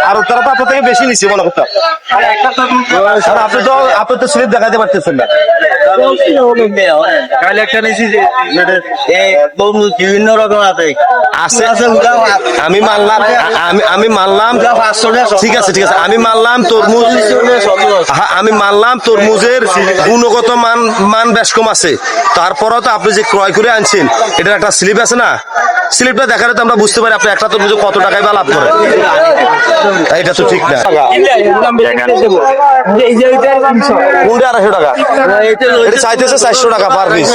আর তারা তো আপনার থেকে বেশি নিচ্ছে মনে করতাম। আপনি তো স্লিপ দেখাতে পারতেছেন না। বিভিন্ন রকম আছে। আমি মানলাম ঠিক আছে আমি মানলাম তরমুজ, আমি মানলাম তরমুজের গুণগত মান বেশ কম আছে। তারপরেও তো আপনি যে ক্রয় করে আনছেন এটার একটা স্লিপ আছে না, স্লিপটা দেখালে তো আমরা বুঝতে পারি আপনি একটা তরমুজে কত টাকায় বা লাভ করেন। এটা তো ঠিক না। কোনটা 250 টাকা? এটা চাইতেছে 400 টাকা পার পিস।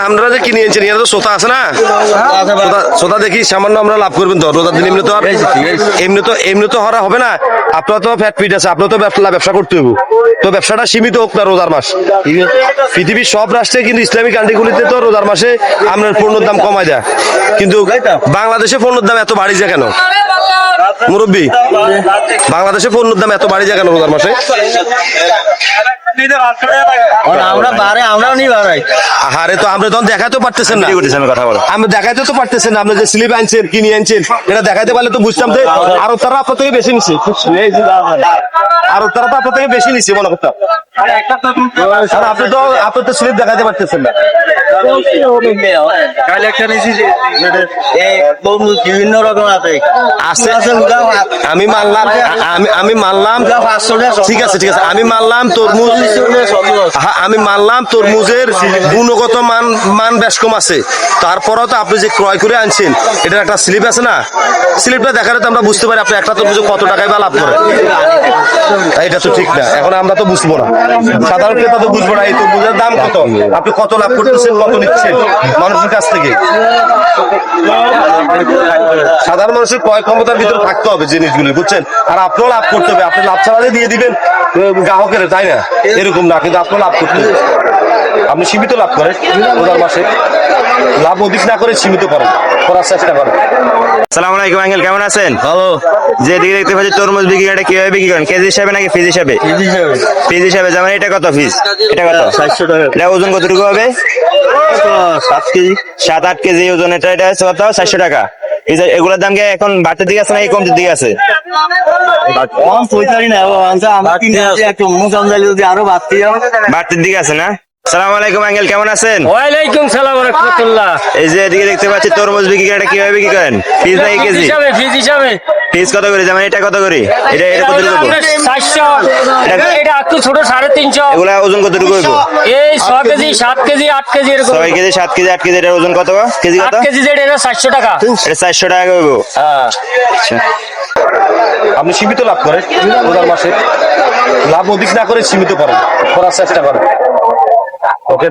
আমরা যে কিনে আনছেন এরা তো শ্রোতা আছে না, শ্রোতা দেখি সামান্য আমরা লাভ করবেন তো। রোজার দিন এমনি তো হরা হবে না। আপনার তো ফ্যাট ফিট আছে, আপনার তো ব্যবসা করতে হবে। তো ব্যবসাটা সীমিত হোক না রোজার মাস। পৃথিবীর সব রাষ্ট্রে কিন্তু ইসলামিক কান্ট্রিগুলিতে তো রোজার মাসে আপনার পণ্যের দাম কমায় দেয়, কিন্তু বাংলাদেশে পণ্যের দাম এত বাড়ি যায় কেন মুরব্বী? বাংলাদেশে পণ্যের দাম এত বাড়ি যায় কেন রোজার মাসে? আরে তো আমরা তখন দেখাতে পারতেছেন না, কথা বলো। আমরা দেখাতে তো পারতেছেন না। আপনি যে স্লিপ আনছেন কিনে আনছেন এটা দেখাতে পারলে তো বুঝতাম যে আরো তারা আপনার থেকে বেশি নিচ্ছে, আরো তারা তো আপনার থেকে বেশি নিচ্ছে মনে করতাম। আপনি তো স্লিপ দেখাতে পারতেছেন না। বিভিন্ন রকম আছে। আমি মানলাম ঠিক আছে আমি মানলাম তরমুজ, আমি মানলাম তরমুজের গুণগত মান বেশ কম আছে। তারপরেও তো আপনি যে ক্রয় করে আনছেন এটার একটা স্লিপ আছে না, স্লিপটা দেখালে তো আমরা বুঝতে পারি আপনি একটা তরমুজে কত টাকায় বা লাভ করেন। এটা তো ঠিক না। এখন আমরা তো বুঝবো না, সাধারণ ক্রেতা তো বুঝবো না এই তরমুজের দাম কত, আপনি কত লাভ করতেছেন, কত নিচ্ছেন মানুষের কাছ থেকে। সাধারণ মানুষের ক্রয় ক্ষমতার ভিতরে থাকতে হবে জিনিসগুলি, বুঝছেন? আর আপনারও লাভ করতে হবে। আপনি লাভ ছাড়ালে দিয়ে দিবেন গ্রাহকের, তাই না? এরকম না, কিন্তু আপনার লাভ করতে হবে। আপনি সীমিত লাভ করেন রোজার মাসে, লাভ অধিক না করে সীমিত করার চেষ্টা করেন। আসসালামু আলাইকুম আঙ্কেল, কেমন আছেন? ভালো। যে দিকে দেখতে পাচ্ছি তরমুজ বিক্রি, এটা কিভাবে বিক্রি করেন? কেজি হিসাবে নাকি পিস হিসাবে? পিস হিসাবে। যেমন এটা কত পিস? এটা কত? 400 টাকা। এটা ওজন কতটুকু হবে? 7-8 কেজি ওজন। এটা হচ্ছে কত? 400 টাকা। এগুলোর দাম কি এখন বাড়তির দিকে আছে না এই কমতির দিকে আছে? বাড়তির দিকে আছে না? সালাম আলাইকুম আঙ্কেল, কেমন আছেন? ওয়ালাইকুম সালাম ওয়া রাহমাতুল্লাহ। এই যে এদিকে দেখতে পাচ্ছি তরমুজ বিক্রি, এটা কিভাবে বিক্রি করেন? পিস নাকি কেজি? পিস হিসাবে। পিস কত করে? যেমন এটা কত করে? এটা কত করে? 400। এটা একটু ছোট 350। এগুলা ওজন কতটুকু হইব? এই 6 কেজি 7 কেজি 8 কেজি এরকম। 6 কেজি 7 কেজি 8 কেজি। এটার ওজন কত? কেজি কত? 8 কেজি যেটা, এটা 400 টাকা। এটা 400 টাকা হইব। আচ্ছা, আপনি সীমিত লাভ করেন রোজার মাসে, লাভ অধিক না করে সীমিত করার চেষ্টা করেন। ওকে।